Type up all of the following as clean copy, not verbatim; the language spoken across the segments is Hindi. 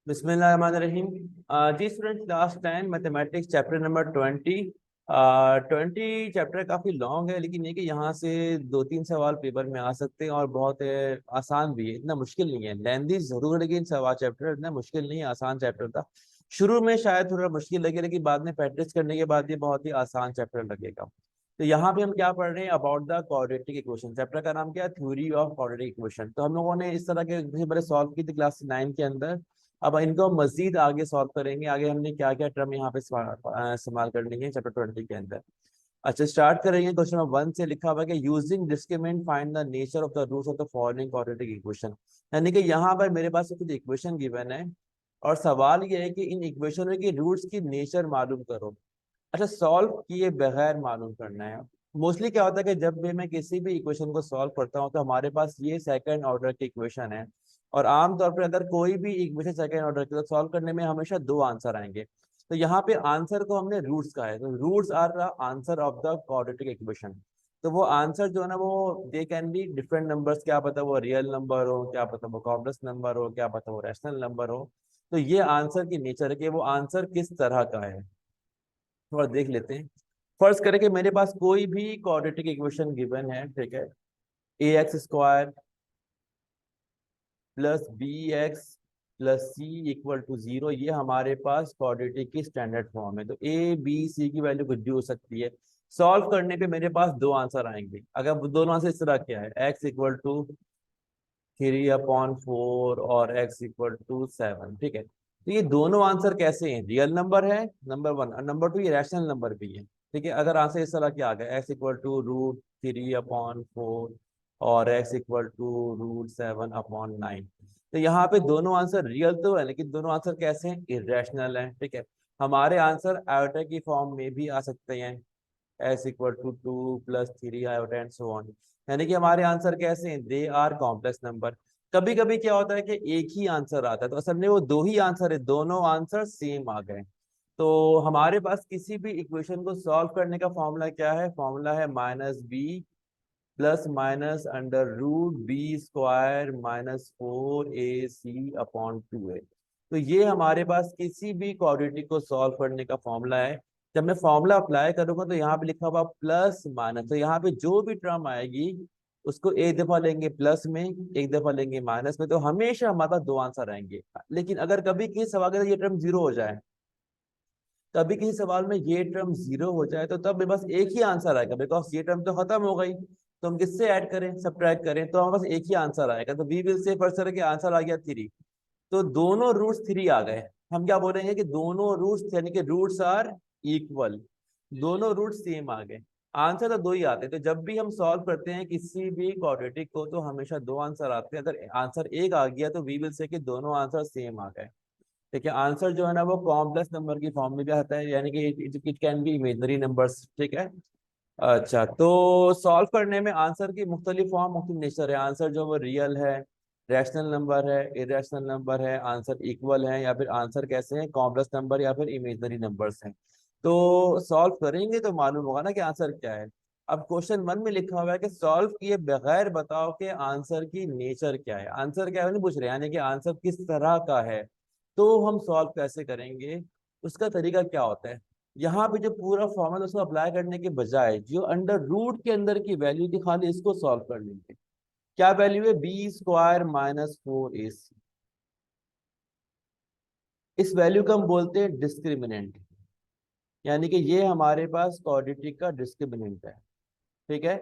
बिस्मिल्लाहिर्रहमानिर्रहीम। जी student, last time mathematics chapter number 20 chapter काफ़ी लॉन्ग है, लेकिन ये कि यहाँ से 2-3 सवाल पेपर में आ सकते हैं और बहुत आसान भी है, इतना मुश्किल नहीं है। लेंदी जरूर है लेकिन सवाल चैप्टर इतना मुश्किल नहीं है, आसान चैप्टर था। शुरू में शायद थोड़ा मुश्किल लगे, लेकिन बाद में प्रैक्टिस करने के बाद ये बहुत ही आसान चैप्टर लगेगा। तो यहाँ पे हम क्या पढ़ रहे हैं? About the quadratic equation. Chapter का नाम क्या है? Theory of quadratic equation. तो हम लोगों ने इस तरह के बड़े सॉल्व की थी क्लास 9 के अंदर। अब इनको हम मजीद आगे सॉल्व करेंगे। आगे हमने क्या क्या टर्म यहाँ पे इस्तेमाल कर लेंगे चैप्टर 20 के अंदर। अच्छा, स्टार्ट करेंगे। क्वेश्चन नंबर 1 से लिखा हुआ है कि using discriminant find the nature of the roots of the following quadratic equation. यानी कि यहाँ पर मेरे पास कुछ इक्वेशन गिवन है और सवाल ये है कि इन इक्वेशनों की रूट्स की नेचर मालूम करो। अच्छा, सॉल्व किए बगैर मालूम करना है। मोस्टली क्या होता है कि जब भी मैं किसी भी इक्वेशन को सॉल्व करता हूँ तो हमारे पास ये सेकंड ऑर्डर की इक्वेशन है, और आमतौर पर अगर कोई भी इक्वेशन सेकंड ऑर्डर की तो सॉल्व करने में हमेशा दो आंसर आएंगे। तो यहाँ पे आंसर को हमने रूट्स कहा है, तो roots are the answer of the quadratic equation. तो वो आंसर जो है ना, वो they can be different numbers, क्या पता वो रियल नंबर हो, क्या पता वो कॉम्प्लेक्स नंबर हो, क्या पता वो रैशनल नंबर हो। तो ये आंसर की नेचर है कि वो आंसर किस तरह का है। थोड़ा देख लेते हैं। फर्ज करें कि मेरे पास कोई भी क्वाड्रेटिक इक्वेशन गिवन है, ठीक है। A x square plus B x plus C equal to 0, ये हमारे पास क्वाड्रेटिक की स्टैंडर्ड फॉर्म है। तो ए बी सी की वैल्यू कुछ भी हो सकती है। सॉल्व करने पे मेरे पास दो आंसर आएंगे। अगर वो दोनों आंसर इस तरह क्या है, एक्स इक्वल टू 3/4 और एक्स इक्वल टू 7, ठीक है। तो ये दोनों आंसर कैसे हैं? रियल नंबर है, नंबर 1, और नंबर 2 ये रैशनल नंबर भी है, ठीक है। अगर आंसर इस तरह क्या आ गया, एक्स इक्वल टू √3/4 और एक्स इक्वल टू √7/9, तो यहाँ पे दोनों आंसर रियल तो है, लेकिन दोनों आंसर कैसे हैं? इरेशनल है, ठीक है। हमारे आंसर आयोटा की फॉर्म में भी आ सकते हैं, S equal to 2 + 3 and so on. यानी कि हमारे आंसर कैसे हैं? They are complex number. कभी कभी क्या होता है कि एक ही आंसर आता है, तो असल में वो दो ही आंसर है, दोनों आंसर सेम आ गए। तो हमारे पास किसी भी इक्वेशन को सॉल्व करने का फॉर्मूला क्या है? फॉर्मूला है -b plus minus √b² -4ac/2a। तो ये हमारे पास किसी भी क्वाड्रेटिक को सॉल्व करने का फॉर्मूला है। जब मैं फॉर्मूला अप्लाई करूंगा तो यहाँ पे लिखा हुआ प्लस माइनस, तो यहाँ पे जो भी टर्म आएगी उसको एक दफा लेंगे प्लस में, एक दफा लेंगे माइनस में, तो हमेशा हमारे पास दो आंसर आएंगे। लेकिन अगर कभी किसी सवाल के ये टर्म जीरो हो जाए, कभी किसी सवाल में ये टर्म जीरो हो जाए, तो तब मेरे पास एक ही आंसर आएगा, बिकॉज ये टर्म तो खत्म हो गई। तो हम किससे ऐड करें, सब्ट्रैक्ट करें, तो हमारे पास एक ही आंसर आएगा। तो वी विल से फर्स्ट के आंसर आ गया 3, तो दोनों रूट्स 3 आ गए। हम क्या बोलेंगे कि दोनों रूट्स यानी कि रूट्स आर इक्वल, दोनों रूट्स सेम आ गए। आंसर तो दो ही आते हैं। तो जब भी हम सॉल्व करते हैं किसी भी क्वाड्रेटिक को तो हमेशा दो आंसर आते हैं। अगर आंसर एक आ गया तो वी विल से कि दोनों आंसर सेम आ गए। देखिए, आंसर जो है ना वो कॉम्प्लेक्स नंबर की फॉर्म में भी आता है, यानी कि it can be imaginary numbers, ठीक है। अच्छा, तो सॉल्व करने में आंसर की मुख्तलिफ फॉर्म, मुख्तलिफ नेचर है। आंसर जो वो रियल है, रैशनल नंबर है, इरेशनल नंबर है, आंसर इक्वल है, या फिर आंसर कैसे हैं? कॉम्प्लेक्स नंबर या फिर इमेजनरी नंबर्स हैं। तो सॉल्व करेंगे तो मालूम होगा ना कि आंसर क्या है। अब क्वेश्चन 1 में लिखा हुआ है कि सॉल्व किए बगैर बताओ कि आंसर की नेचर क्या है। आंसर क्या है नहीं पूछ रहे, यानी कि आंसर किस तरह का है। तो हम सॉल्व कैसे करेंगे, उसका तरीका क्या होता है? यहाँ पे जो पूरा फॉर्मूला उसको अप्लाई करने के बजाय जो अंडर रूट के अंदर की वैल्यू थी, खाली इसको सॉल्व कर लेंगे। क्या वैल्यू है? b² -4ac। इस वैल्यू को हम बोलते हैं डिस्क्रिमिनेंट, यानी कि ये हमारे पास क्वाड्रेटिक का डिस्क्रिमिनेंट है, ठीक है।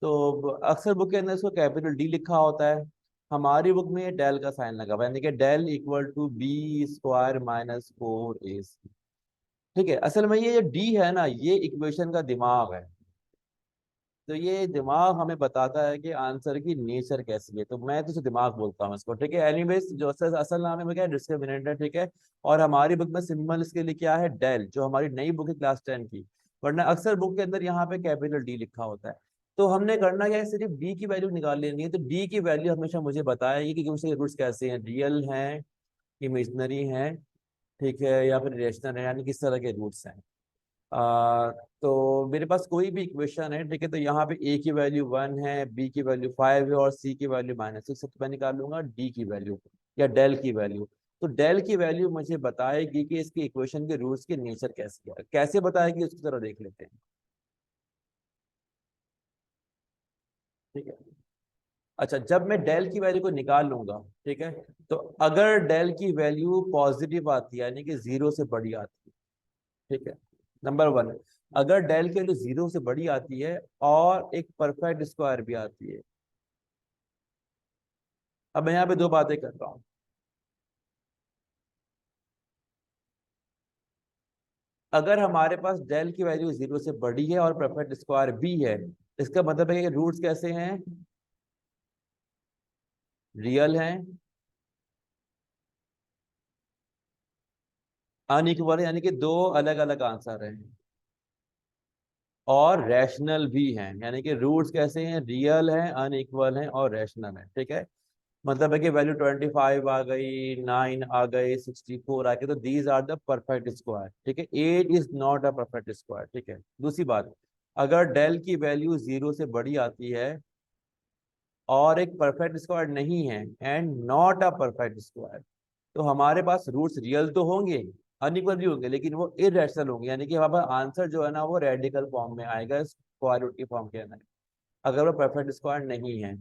तो अक्सर बुक के अंदर इसको कैपिटल डी लिखा होता है। हमारी बुक में ये डेल का साइन लगा हुआ है, यानी कि del equal to b² -4ac, ठीक है। असल में ये जो डी है ना, ये इक्वेशन का दिमाग है। तो ये दिमाग हमें बताता है कि आंसर की नेचर कैसी है। तो मैं तो इसे दिमाग बोलता हूँ इसको, ठीक है। एनीवेज जो असल असल नाम है वो क्या है? डिस्क्रिमिनेंट है, ठीक है। और हमारी बुक में सिंबल इसके लिए क्या है? डेल, जो हमारी नई बुक है क्लास 10 की। वरना अक्सर बुक के अंदर यहाँ पे कैपिटल डी लिखा होता है। तो हमने करना क्या है? सिर्फ डी की वैल्यू निकाल लेनी है। तो डी की वैल्यू हमेशा मुझे बताएगी कि उसके रूट्स कैसे हैं, रियल हैं, इमेजनरी हैं, ठीक है, या फिर रेशनल है, यानी किस तरह के रूट्स हैं। तो मेरे पास कोई भी इक्वेशन है, ठीक है। तो यहाँ पे ए की वैल्यू 1 है, बी की वैल्यू 5 है और सी की वैल्यू -6 है। तो मैं निकाल लूंगा डी की वैल्यू या डेल की वैल्यू। तो डेल की वैल्यू मुझे बताएगी कि इसकी इक्वेशन के रूट्स के नेचर कैसे है, कैसे बताएगी उसकी तरह देख लेते हैं। ठीक है। अच्छा, जब मैं डेल की वैल्यू को निकाल लूंगा, ठीक है, तो अगर डेल की वैल्यू पॉजिटिव आती है यानी कि जीरो से बड़ी आती है, ठीक है, नंबर वन, अगर डेल की वैल्यू जीरो से बड़ी आती है और एक परफेक्ट स्क्वायर भी आती है। अब मैं यहाँ पे दो बातें कर रहा हूँ। अगर हमारे पास डेल की वैल्यू जीरो से बड़ी है और परफेक्ट स्क्वायर भी है, इसका मतलब है कि रूट्स कैसे हैं, रियल हैं, अनइक्वल है, यानी कि दो अलग अलग आंसर हैं, और रैशनल भी हैं, यानी कि रूट्स कैसे हैं, रियल हैं, अनइक्वल हैं और रैशनल हैं। ठीक है, मतलब है कि वैल्यू 25 आ गई, 9 आ गए, 64 आ गए, तो these are the perfect square. ठीक है, 8 is not a perfect square. ठीक है, दूसरी बात, अगर डेल की वैल्यू जीरो से बड़ी आती है और एक परफेक्ट स्क्वायर नहीं है, and not a perfect square, तो हमारे पास रूट्स रियल तो होंगे, अनइक्वल भी होंगे, लेकिन वो इरेशनल होंगे, यानी कि हमारा आंसर जो है ना वो रेडिकल फॉर्म में आएगा, स्क्वायर रूट की फॉर्म के अंदर, अगर वो परफेक्ट स्क्वायर नहीं है।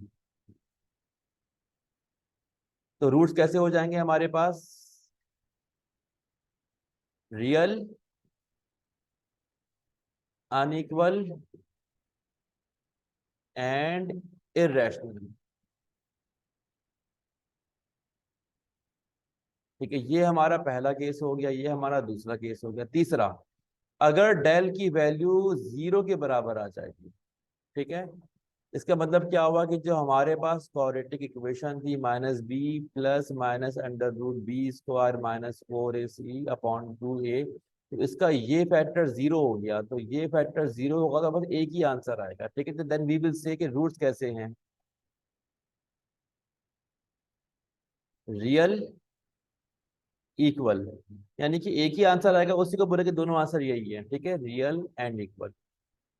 तो रूट्स कैसे हो जाएंगे हमारे पास, रियल, अनइक्वल एंड इरेशनल। ठीक है, ये हमारा पहला केस हो गया, ये हमारा दूसरा केस हो गया। तीसरा, अगर डेल की वैल्यू जीरो के बराबर आ जाएगी, ठीक है, इसका मतलब क्या हुआ कि जो हमारे पास क्वाड्रेटिक इक्वेशन थी, minus b plus minus under root b square minus 4ac/2a, तो इसका ये फैक्टर जीरो हो गया, तो ये फैक्टर जीरो होगा तो बस एक ही आंसर आएगा। ठीक है, तो देन वी विल से कि रूट्स कैसे हैं, रियल, इक्वल, यानी कि एक ही आंसर आएगा, उसी को बोले कि दोनों आंसर यही है। ठीक है, रियल एंड इक्वल।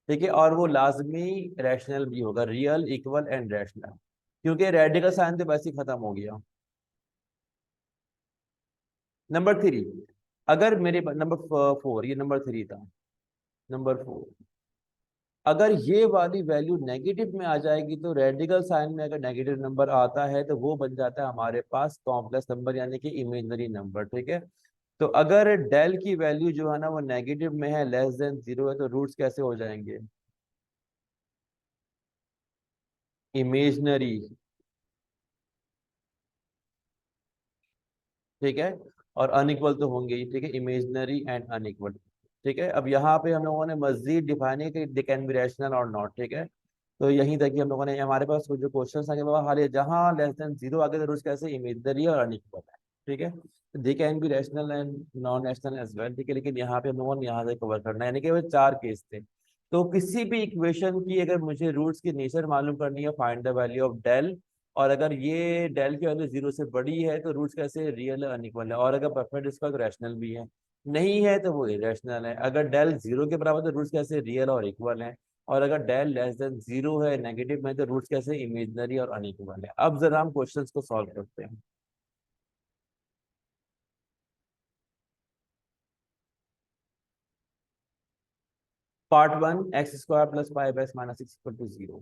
ठीक है, और वो लाजमी रैशनल भी होगा, रियल, इक्वल एंड रैशनल, क्योंकि रेडिकल साइन तो वैसे ही खत्म हो गया। नंबर थ्री, अगर मेरे नंबर फोर, ये नंबर थ्री था, नंबर फोर, अगर ये वाली वैल्यू नेगेटिव में आ जाएगी, तो रेडिकल साइन में अगर नेगेटिव नंबर आता है तो वो बन जाता है हमारे पास कॉम्प्लेक्स नंबर, यानी कि इमेजिनरी नंबर। ठीक है, तो अगर डेल की वैल्यू जो है ना वो नेगेटिव में है, लेस देन जीरो है, तो रूट्स कैसे हो जाएंगे, इमेजिनरी। ठीक है, और अनइक्वल तो होंगे ही। ठीक है, इमेजिनरी एंड अनइक्वल। ठीक है, अब यहाँ पे हम लोगों ने मजीद डिफाइन है कि दे कैन बी रैशनल और नॉट। ठीक है, तो यहीं तक ही हम लोगों ने, हमारे पास कुछ जो क्वेश्चन आगे बाबा हाल जहाँ लेस देन जीरो आगे तो कैसे इमेजिनरी और अनइक्वल है। ठीक है, they can be rational and non rational as well. ठीक है, लेकिन यहाँ पे हम लोगों ने यहाँ से कवर करना है, यानी कि वो चार केस थे। तो किसी भी इक्वेशन की अगर मुझे रूट्स की नेचर मालूम करनी है, find the value of del, और अगर ये डेल की वैल्यू जीरो से बड़ी है तो रूट्स कैसे, रियल अनइक्वल है, और अगर परफेक्ट इसका तो रैशनल भी है, नहीं है तो वो इरेशनल है। अगर डेल जीरो के बराबर तो रूट्स कैसे, रियल और इक्वल है, और अगर डेल लेस देन जीरो है, नेगेटिव में, तो रूट्स कैसे, इमेजिनरी और अनइक्वल है। अब जरा हम क्वेश्चंस को सॉल्व करते हैं। Part one, x square plus 5x minus 6 equal to zero.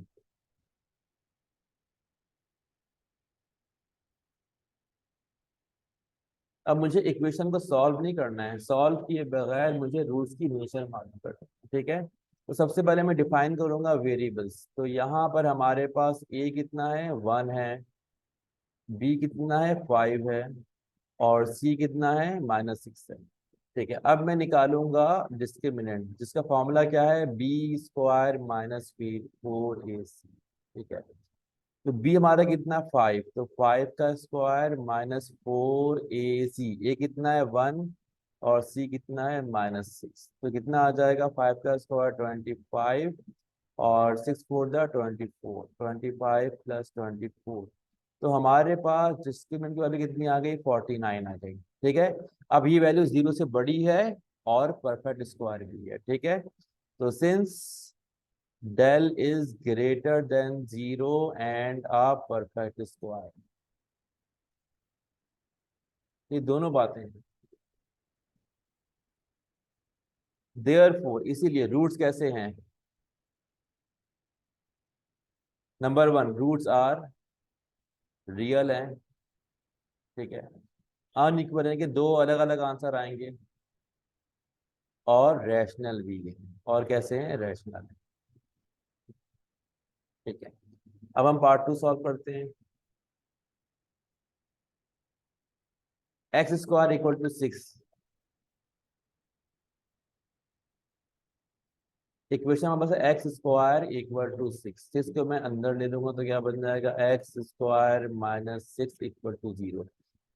अब मुझे इक्वेशन को सॉल्व नहीं करना है, सॉल्व किए बगैर मुझे रूट्स की नेचर मालूम करना है। ठीक है, तो सबसे पहले मैं डिफाइन करूंगा वेरिएबल्स। तो यहाँ पर हमारे पास ए कितना है, 1 है, बी कितना है, 5 है, और सी कितना है, -6 है। ठीक है, अब मैं निकालूंगा डिस्क्रिमिनेंट, जिसका फॉर्मूला क्या है, बी स्क्वायर माइनस 4ac। ठीक है, तो बी हमारा कितना, 5, तो 5 का स्क्वायर -4ac, ए कितना है, 1, और सी कितना है, -6, तो कितना आ जाएगा, 5 का स्क्वायर 25, और 6 4 द 24, 25 प्लस 24, तो हमारे पास डिस्क्रिमिनेंट की वैल्यू कितनी आ गई, 49 आ गई। ठीक है, अब ये वैल्यू जीरो से बड़ी है और परफेक्ट स्क्वायर भी है। ठीक है, तो since del is greater than zero and a perfect square, ये दोनों बातें हैं। देयरफॉर इसीलिए रूट्स कैसे हैं? Number one, roots are real हैं, ठीक है। अनइक्वल है कि दो अलग अलग आंसर आएंगे, और रैशनल भी है। और कैसे हैं? रैशनल है, ठीक है। अब हम पार्ट टू सॉल्व करते हैं। X square equal to 6। Equation हमारे पास एक्स स्क्वायर इक्वल टू 6। 6 को मैं अंदर ले लूंगा तो क्या बन जाएगा? X square minus 6 equal to 0।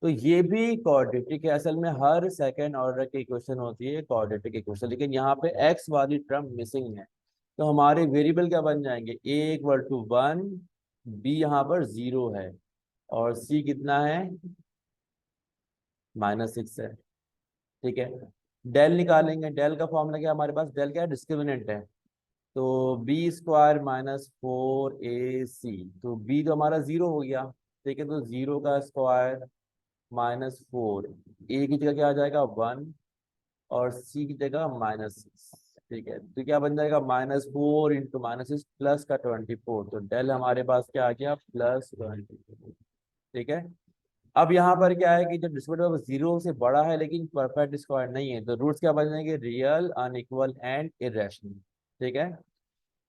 तो ये भी क्वाड्रेटिक है। असल में हर सेकेंड ऑर्डर की इक्वेशन होती है क्वाड्रेटिक इक्वेशन, लेकिन यहाँ पे एक्स वाली टर्म मिसिंग है। तो हमारे वेरिएबल क्या बन जाएंगे? ए इक्वल टू 1, बी यहाँ पर 0 है, और सी कितना है? -6 है, ठीक है। डेल निकालेंगे। डेल का फॉर्मूला क्या है हमारे पास? डेल क्या है? डिस्क्रिमिनेंट है। तो बी स्क्वायर माइनस 4ac, तो बी तो हमारा 0 हो गया, ठीक है। तो 0 का स्क्वायर -4, ए की जगह क्या आ जाएगा? 1, और सी की जगह -6, ठीक है। तो क्या बन जाएगा? -4 इंटू -6 प्लस का 24, तो डेल हमारे पास क्या आ गया? +24, ठीक है। अब यहाँ पर क्या है कि जब डिस्क्रिमिनेंट 0 से बड़ा है लेकिन परफेक्ट स्क्वायर नहीं है, तो रूट्स क्या बन जाएंगे? रियल, अनइक्वल एंड इरेशनल, ठीक है।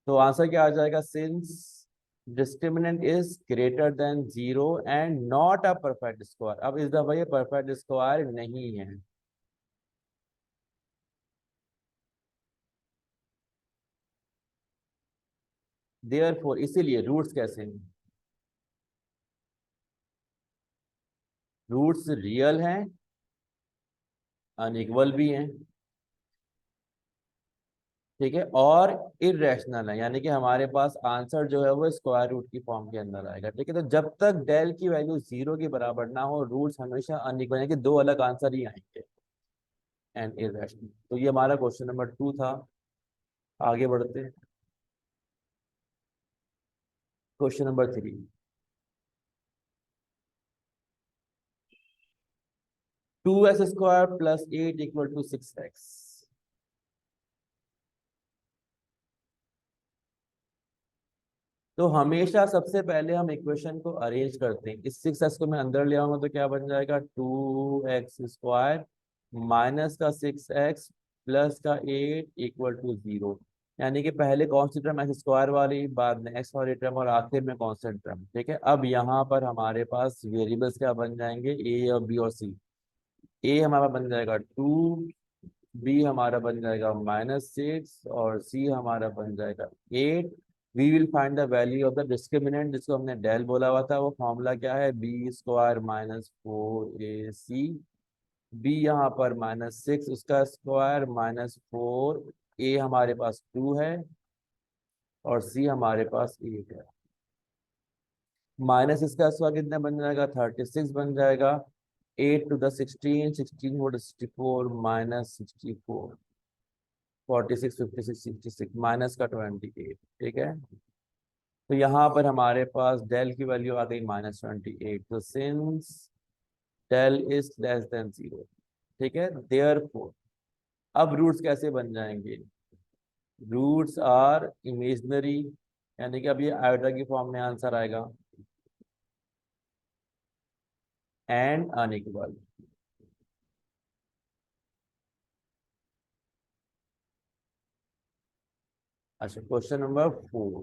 तो आंसर क्या आ जाएगा? Since discriminant is greater than 0 and not a perfect square. अब इस दफा ये परफेक्ट स्क्वायर नहीं है। देयरफॉर इसीलिए रूट्स कैसे हैं? रूट्स रियल हैं, अनइक्वल भी हैं, ठीक है, और इरेशनल है। यानी कि हमारे पास आंसर जो है वो स्क्वायर रूट की फॉर्म के अंदर आएगा, ठीक है। तो जब तक डेल की वैल्यू 0 के बराबर ना हो, रूट्स हमेशा अनइक्वल, यानी कि दो अलग आंसर ही आएंगे, एंड इरेशनल। तो ये हमारा क्वेश्चन नंबर 2 था। आगे बढ़ते हैं। Question number 3। 2x² plus 8 equal to 6x। तो हमेशा सबसे पहले हम इक्वेशन को अरेंज करते हैं। इस 6x को मैं अंदर ले आऊंगा तो क्या बन जाएगा? 2x² माइनस का 6x प्लस का 8 इक्वल टू 0। यानी कि पहले कौन सी टर्म? x² वाली, बाद में x वाली टर्म, और आखिर में कांस्टेंट टर्म, ठीक है। अब यहाँ पर हमारे पास वेरिएबल्स क्या बन जाएंगे? a और b और c। a हमारा बन जाएगा 2, बी हमारा बन जाएगा -6, और सी हमारा बन जाएगा 8। We will find the value of the discriminant, जिसको हमने डेल बोला हुआ था। वो फॉर्मूला क्या है? b² -4ac। बी यहाँ पर -6, उसका स्क्वायर -4, ए हमारे पास 2 है, और सी हमारे पास 8 है। माइनस इसका स्क्वायर कितना बन जाएगा? 36 बन जाएगा। 8 टू द 16, 16 फोर 64, -64, 46, 56, 66, माइनस का 28, ठीक है। तो यहाँ पर हमारे पास डेल की वैल्यू आ गई -28। तो since del is less than 0, ठीक है, देयरफॉर अब रूट्स कैसे बन जाएंगे? रूट्स आर इमेजनरी, यानी कि अब ये आयोटा की फॉर्म में आंसर आएगा, एंड अनइक्वल। अच्छा, question number 4।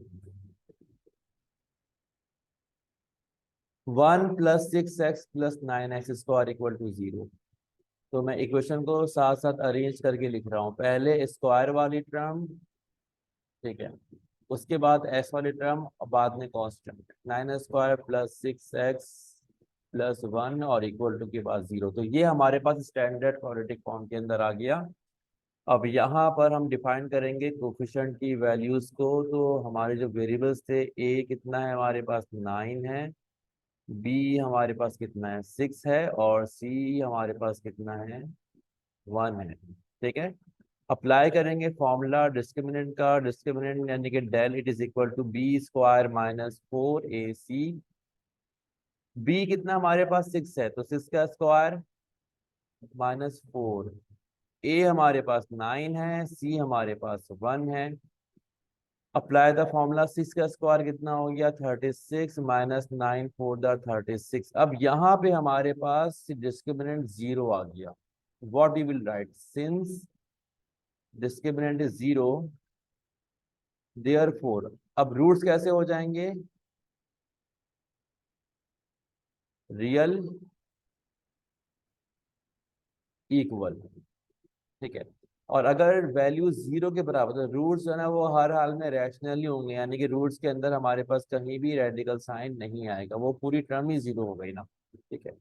1 + 6x + 9x² equal to 0। तो मैं इक्वेशन को साथ साथ अरेंज करके लिख रहा हूँ। पहले स्क्वायर वाली टर्म, ठीक है, उसके बाद एक्स वाली टर्म, और बाद में कांस्टेंट। 9² + 6x + 1 और इक्वल टू के बाद 0। तो ये हमारे पास स्टैंडर्ड क्वाड्रेटिक फॉर्म के अंदर आ गया। अब यहाँ पर हम डिफाइन करेंगे कोफिशिएंट की वैल्यूज को। तो हमारे जो वेरिएबल्स थे, ए कितना है हमारे पास? 9 है, बी हमारे पास कितना है? 6 है, और सी हमारे पास कितना है? 1 है, ठीक है। अप्लाई करेंगे फॉर्मूला डिस्क्रिमिनेंट का। डिस्क्रिमिनेंट यानी कि del it is equal to b² -4ac। B कितना हमारे पास? 6 है, तो 6 का स्क्वायर -4। ए हमारे पास 9 है, सी हमारे पास 1 है। अप्लाई द फॉर्मूला, 6 का स्क्वायर कितना हो गया 36 -9 4 द 36। अब यहाँ पे हमारे पास डिस्क्रिमिनेंट 0 आ गया। What we will write, since discriminant is 0 therefore, अब रूट्स कैसे हो जाएंगे, रियल इक्वल, ठीक है। और अगर वैल्यू 0 के बराबर, तो रूट्स जो है ना वो हर हाल में रैशनली होंगे, यानी कि रूट्स के अंदर हमारे पास कहीं भी रेडिकल साइन नहीं आएगा, वो पूरी टर्म ही 0 हो गई ना, ठीक है।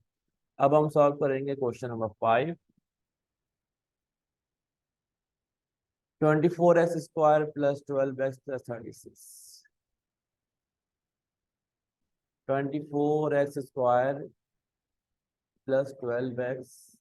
अब हम सॉल्व करेंगे question number 5। 24x² + 12x + 36। 24x² + 12x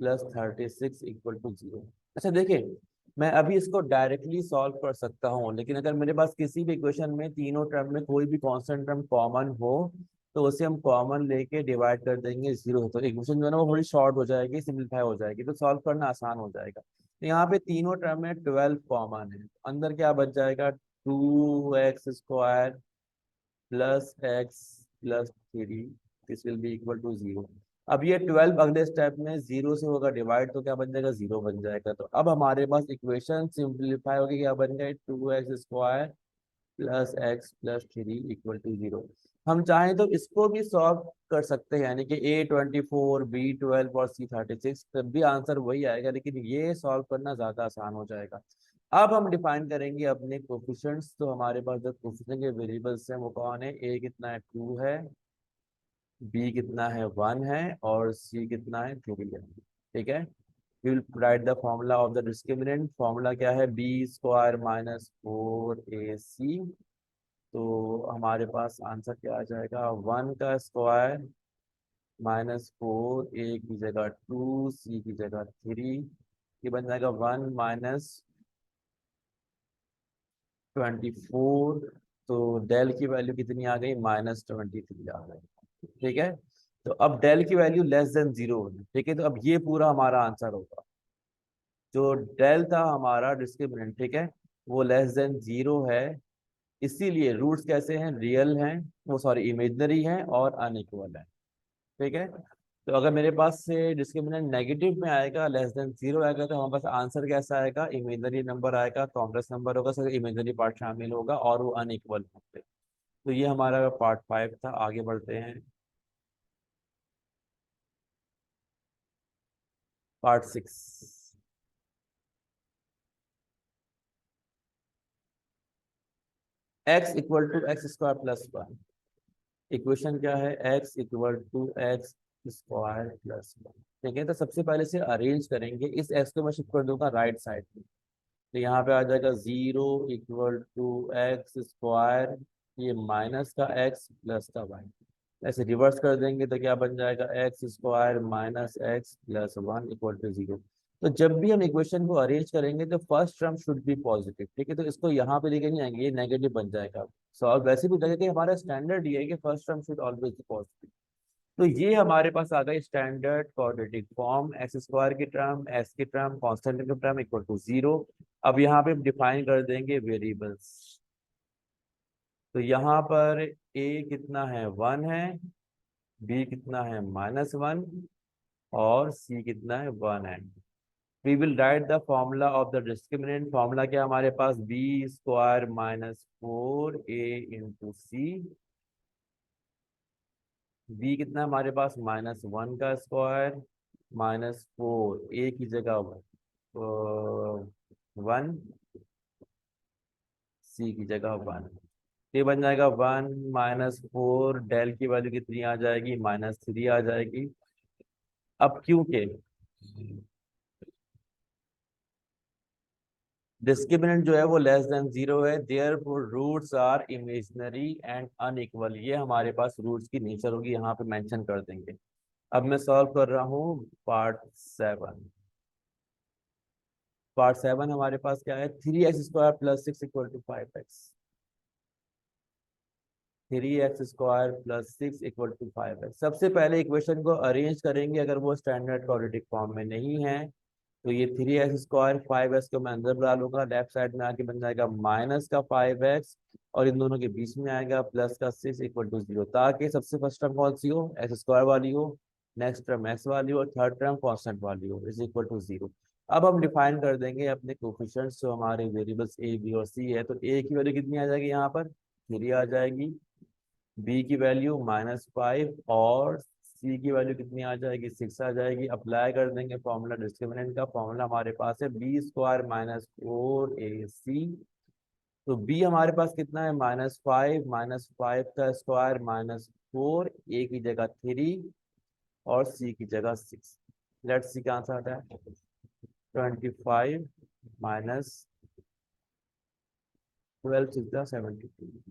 + 36 = 0। अच्छा देखिए, मैं अभी इसको डायरेक्टली सॉल्व कर सकता हूँ, लेकिन अगर मेरे पास किसी भी इक्वेशन में तीनों टर्म में कोई भी कांस्टेंट टर्म कॉमन हो, तो उसे हम कॉमन लेके डिवाइड कर देंगे 0, तो इक्वेशन जो है ना वो थोड़ी शॉर्ट हो जाएगी, सिंपलीफाई हो जाएगी, तो सॉल्व करना आसान हो जाएगा। तो यहाँ पे तीनों टर्म में 12 कॉमन है, अंदर क्या बच जाएगा, 2x² + x + 3, this will be equal to 0। अब ये 12 अगले स्टेप में 0 से होगा डिवाइड, तो क्या बन जाएगा, 0 बन जाएगा। तो अब हमारे पास इक्वेशन सिंप्लीफाई होगी, क्या बन गया, 2x² + x + 3 = 0। हम चाहें तो इसको भी सॉल्व कर सकते हैं, यानी कि A24, B12 और C36, तब भी आंसर वही आएगा, लेकिन ये सॉल्व करना ज्यादा आसान हो जाएगा। अब हम डिफाइन करेंगे अपने कोफिशिएंट्स। तो हमारे पास जो कोफिशिएंट के वेरिएबल्स हैं वो कौन है, A कितना है, 2 है, बी कितना है, 1 है, और सी कितना है, 3 है, ठीक है। We will write the formula of the discriminant. Formula क्या है, B² - 4AC। तो हमारे पास आंसर क्या आ जाएगा, 1 का स्क्वायर -4, ए की जगह 2, सी की जगह 3, ये बन जाएगा 1 -24। तो डेल की वैल्यू कितनी आ गई, -23 आ गई, ठीक है। तो अब डेल की वैल्यू <0 होगी, ठीक है। तो अब ये पूरा हमारा आंसर होगा, जो डेल था हमारा डिस्क्रिमिनेंट, ठीक है, वो <0 है। इसीलिए रूट्स कैसे हैं, रियल हैं, वो सॉरी इमेजनरी हैं और अनइक्वल है, ठीक है। तो अगर मेरे पास से डिस्क्रिमिनेंट नेगेटिव में आएगा, <0 आएगा, तो हमारे पास आंसर कैसा आएगा, इमेजनरी नंबर आएगा, कॉम्प्लेक्स नंबर होगा, सर इमेजनरी पार्ट शामिल होगा और वो अनइक्वल होंगे। तो ये हमारा पार्ट 5 था। आगे बढ़ते हैं, पार्ट 6। x = x² + 1। इक्वेशन क्या है, x = x² + 1, ठीक है। तो सबसे पहले से अरेंज करेंगे, इस x को मैं शिफ्ट कर दूंगा राइट साइड में, तो यहाँ पे आ जाएगा 0 = x², ये माइनस का x प्लस का y, ऐसे रिवर्स कर देंगे तो क्या बन जाएगा, x² - x + 1 = 0। तो जब भी हम इक्वेशन को अरेंज करेंगे तो first term should be positive, ठीक है। तो इसको यहाँ पे लेके नहीं आएंगे, ये नेगेटिव बन जाएगा। सो वैसे भी लगेगा कि हमारा स्टैंडर्ड ये है कि first term should always be positive. तो ये हमारे पास आ गई स्टैंडर्ड क्वाड्रेटिक फॉर्म, x² की टर्म, s की टर्म, कांस्टेंट की टर्म = 0। अब यहाँ पे डिफाइन कर देंगे वेरिएबल्स। तो यहाँ पर a कितना है, 1 है, b कितना है, -1, और c कितना है, 1 है। We will write the formula of the discriminant. Formula क्या हमारे पास, b² - 4a × c। b कितना है हमारे पास, -1 का स्क्वायर, -4, a की जगह 1, सी की जगह 1, ये बन जाएगा 1 -4, डेल की वैल्यू कितनी आ जाएगी, -3 आ जाएगी। अब क्योंकि डिस्क्रिमिनेंट जो है वो <0 है, therefore roots are imaginary and unequal, ये हमारे पास रूट्स की नेचर होगी, यहाँ पे मेंशन कर देंगे। अब मैं सॉल्व कर रहा हूँ पार्ट 7। पार्ट 7 हमारे पास क्या है, 3x² + 6 = 5x। 3x² + 6 = 5x। सबसे पहले इक्वेशन को अरेंज करेंगे, अगर वो स्टैंडर्ड क्वाड्रेटिक फॉर्म में नहीं है तो ये 3x², 5x को मैं अंदर डालूंगा, लेफ्ट साइड में आके बन जाएगा माइनस का 5x, और इन दोनों के बीच में आएगा प्लस का 6 = 0, ताकि सबसे फर्स्ट टर्म कौन सी हो, x² वाली हो, नेक्स्ट टर्म x वाली हो, और थर्ड टर्म कांस्टेंट वाली हो, = 0। अब हम डिफाइन कर देंगे अपने कोफिशिएंट्स जो हमारे वेरिएबल्स a, b और c है। तो a की वैल्यू कितनी आ जाएगी, यहाँ पर 3 आ जाएगी, b की वैल्यू -5, और c की वैल्यू कितनी आ जाएगी, 6 आ जाएगी। अप्लाई कर देंगे फॉर्मूला डिस्क्रिमिनेंट का। फॉर्मूला हमारे पास है b² - 4ac। तो b हमारे पास कितना है, -5, -5 का स्क्वायर -4, a की जगह 3 और c की जगह 6। लेट्स सी क्या आंसर आता है, 25 माइनस 12 6 72।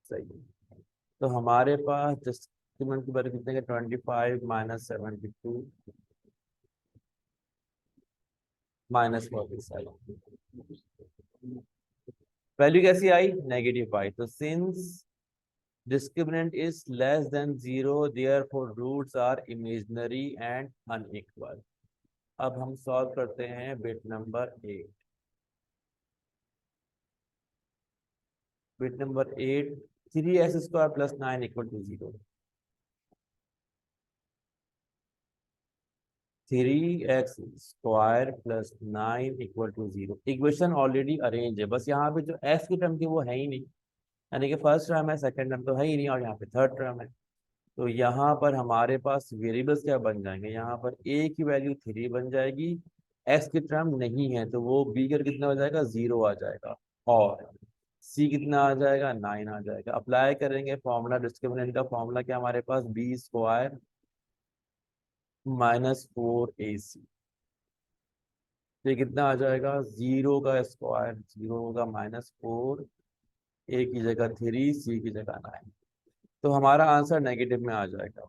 सही है। तो हमारे पास डिस्क्रिमिनेंट की वैल्यू कितने का, 25 - 72 -47। वैल्यू कैसी आई, नेगेटिव आई। तो since discriminant is less than 0, therefore roots are imaginary and unequal। अब हम सॉल्व करते हैं bit number 8। Bit number 8, 3x² + 9 = 0। 3x² + 9 = 0। Equation already arrange है, बस यहाँ पे जो x की टर्म थी वो है ही नहीं, यानी कि फर्स्ट टर्म है, सेकंड टर्म तो है ही नहीं, और यहाँ पे थर्ड टर्म है। तो यहाँ पर हमारे पास वेरिएबल्स क्या बन जाएंगे, यहाँ पर a की वैल्यू 3 बन जाएगी, x की टर्म नहीं है तो वो b कर कितना हो जाएगा, 0 आ जाएगा, और c कितना आ जाएगा, 9 आ जाएगा। अप्लाई करेंगे फॉर्मूला डिस्क्रिमिनेंट का। फॉर्मूला क्या हमारे पास, b² -4ac। तो ये कितना आ जाएगा, 0 का स्क्वायर, 0 होगा -4, a की जगह 3, c की जगह 9। तो हमारा आंसर नेगेटिव में आ जाएगा।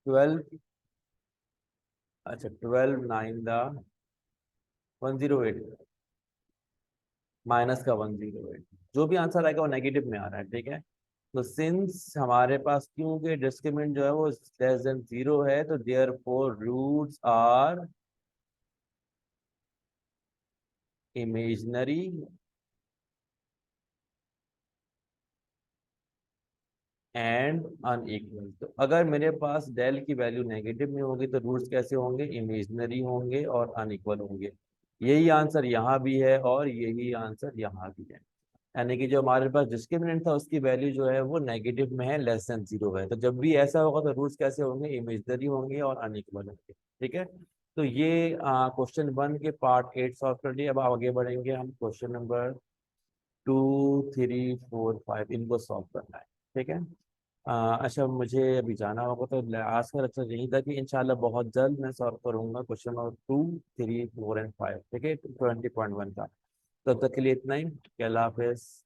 12, अच्छा 12 9 दा 108, माइनस का 108, जो भी आंसर आएगा वो नेगेटिव में आ रहा है, ठीक है। तो सिंस हमारे पास क्योंकि डिस्क्रिमिनेंट जो है वो लेस देन 0 है, तो therefore roots are imaginary and unequal. तो अगर मेरे पास डेल की वैल्यू नेगेटिव में होगी तो रूट्स कैसे होंगे, इमेजिनरी होंगे और अनइक्वल होंगे। यही आंसर यहाँ भी है और यही आंसर यहाँ भी है, यानी कि जो हमारे पास डिस्क्रिमिनेंट था उसकी वैल्यू जो है वो नेगेटिव में है, लेस देन 0 है। तो जब भी ऐसा होगा तो रूट्स कैसे होंगे, इमेजिनरी होंगे और अनइक्वल होंगे, ठीक है। तो ये क्वेश्चन 1 के पार्ट 8 सॉल्व कर लिए। अब आगे बढ़ेंगे हम क्वेश्चन नंबर 2 3 4 5 इनको सॉल्व करना है, ठीक है। अच्छा मुझे अभी जाना होगा, तो आज का लेक्चर यही था कि इंशाल्लाह बहुत जल्द मैं सॉल्व करूंगा क्वेश्चन नंबर 2 3 4 एंड 5, ठीक है, 20.1 का। तब तक के लिए इतना ही, अल्लाह हाफिज।